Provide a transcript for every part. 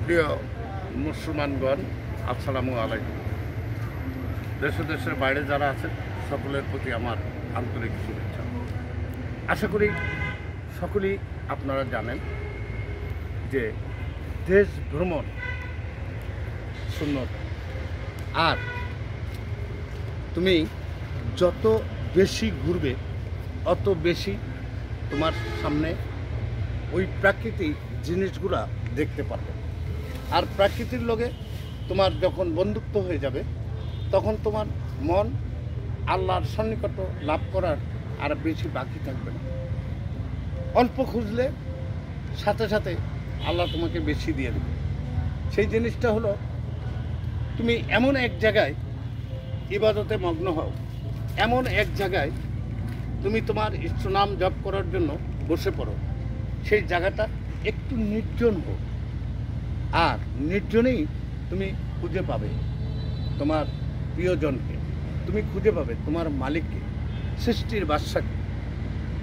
প্রিয় মুসলমানগণ, আসসালামু আলাইকুম। দেশ দেশের বাইরে যারা আছেন সকলের প্রতি আমার আন্তরিক শুভেচ্ছা। আশা করি সকলেই আপনারা জানেন যে দেশ ভ্রমণ সুন্নত, আর তুমি যত বেশি ঘুরবে অত বেশি তোমার সামনে ওই প্রাকৃতিক জিনিসগুলা দেখতে পারবে। আর প্রাকৃতির লগে তোমার যখন বন্ধুত্ব হয়ে যাবে তখন তোমার মন আল্লাহর সন্নিকট লাভ করার আর বেশি বাকি থাকবে না। অল্প খুঁজলে সাথে সাথে আল্লাহ তোমাকে বেশি দিয়ে দেবে। সেই জিনিসটা হলো তুমি এমন এক জায়গায় ইবাদতে মগ্ন হও, এমন এক জায়গায় তুমি তোমার ইষ্টনাম জপ করার জন্য বসে পড়ো। সেই জায়গাটা একটু নির্জন হোক, আর নির্জনেই তুমি খুঁজে পাবে তোমার প্রিয়জনকে, তুমি খুঁজে পাবে তোমার মালিককে, সৃষ্টির বাদশাকে।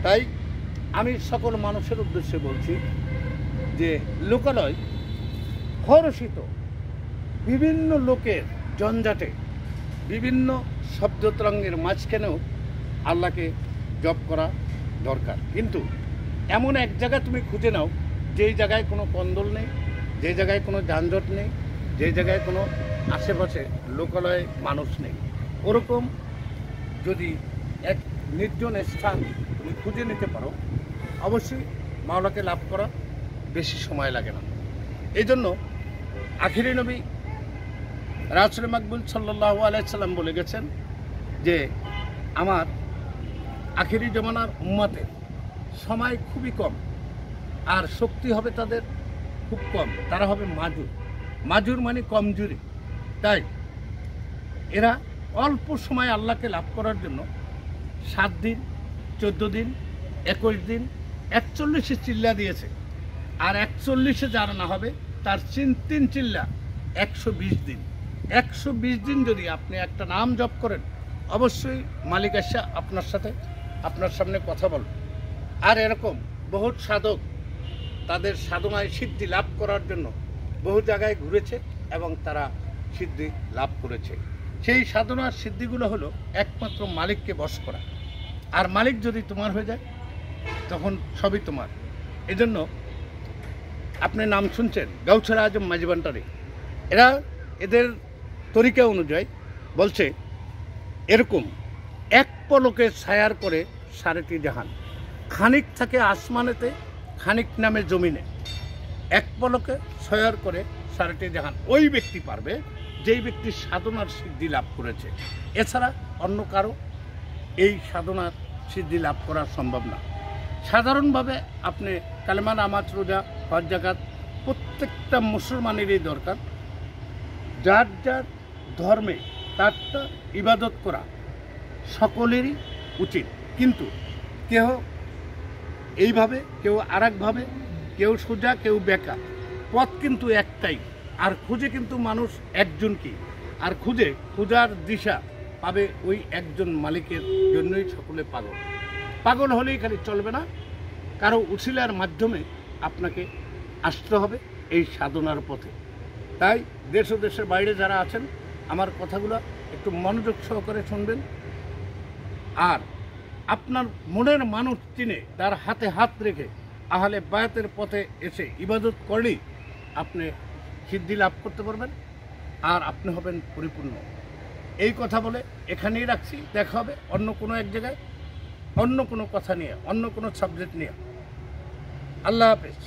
তাই আমি সকল মানুষের উদ্দেশ্যে বলছি যে লোকালয় হরষিত বিভিন্ন লোকের জঞ্জাটে, বিভিন্ন শব্দতরঙ্গের মাঝখানেও আল্লাহকে জপ করা দরকার। কিন্তু এমন এক জায়গা তুমি খুঁজে নাও যেই জায়গায় কোনো কন্দল নেই, যে জায়গায় কোনো যানজট নেই, যে জায়গায় কোনো আশেপাশে লোকালয়ে মানুষ নেই। ওরকম যদি এক নির্জন স্থান তুমি খুঁজে নিতে পারো, অবশ্যই মাওলাকে লাভ করা বেশি সময় লাগে না। এই জন্য আখিরি নবী রাসূল মাকবুল সাল্লাল্লাহু আলাইহি সাল্লাম বলে গেছেন যে আমার আখিরি জমানার উম্মতের সময় খুবই কম, আর শক্তি হবে তাদের খুব কম। তারা হবে মাজুর। মাজুর মানে কমজোরি। তাই এরা অল্প সময় আল্লাহকে লাভ করার জন্য 7 দিন, 14 দিন, 21 দিন, 41 চিল্লা দিয়েছে। আর 41 যার না হবে তার 3 চিল্লা 120 দিন। 120 দিন যদি আপনি একটা নাম জপ করেন, অবশ্যই মালিক আসা আপনার সামনে কথা বলবে। আর এরকম বহুত সাধক তাদের সাধনায় সিদ্ধি লাভ করার জন্য বহু জায়গায় ঘুরেছে এবং তারা সিদ্ধি লাভ করেছে। সেই সাধনার সিদ্ধিগুলো হলো একমাত্র মালিককে বশ করা। আর মালিক যদি তোমার হয়ে যায় তখন সবই তোমার। এজন্য আপনি নাম শুনছেন গাউছারা আজম মাঝিবান্টারি, এরা এদের তরিকা অনুযায়ী বলছে এরকম এক পলকে ছায়ার করে 3.5 জাহান, খানিক থাকে আসমানেতে, খানিক নামে জমিনে, এক পলকে ছায়ার করে 3.5 জাহান। ওই ব্যক্তি পারবে যেই ব্যক্তি সাধনার সিদ্ধি লাভ করেছে। এছাড়া অন্য কারো এই সাধনার সিদ্ধি লাভ করা সম্ভব না। সাধারণভাবে আপনি কালেমা, নামাজ, রোজা, হজ, যাকাত প্রত্যেকটা মুসলমানেরই দরকার। যার যার ধর্মে তার ইবাদত করা সকলেরই উচিত। কিন্তু কেউ এইভাবে, কেউ আরেকভাবে, কেউ সোজা, কেউ বেঁকা, পথ কিন্তু একটাই। আর খুঁজে কিন্তু মানুষ একজনকেই, আর খোঁজার দিশা পাবে ওই একজন মালিকের জন্যই সকলে পাগল। পাগল হলেই খালি চলবে না, কারো উসিলার মাধ্যমে আপনাকে আসতে হবে এই সাধনার পথে। তাই দেশ ও দেশের বাইরে যারা আছেন আমার কথাগুলো একটু মনোযোগ সহকারে শুনবেন। আর আপনার মনের মানুষ চিনে তার হাতে হাত রেখে আহলে বায়াতের পথে এসে ইবাদত করলেই আপনি সিদ্ধি লাভ করতে পারবেন, আর আপনি হবেন পরিপূর্ণ। এই কথা বলে এখানেই রাখছি। দেখা হবে অন্য কোনো এক জায়গায়, অন্য কোনো কথা নিয়ে, অন্য কোনো সাবজেক্ট নিয়ে। আল্লাহ হাফেজ।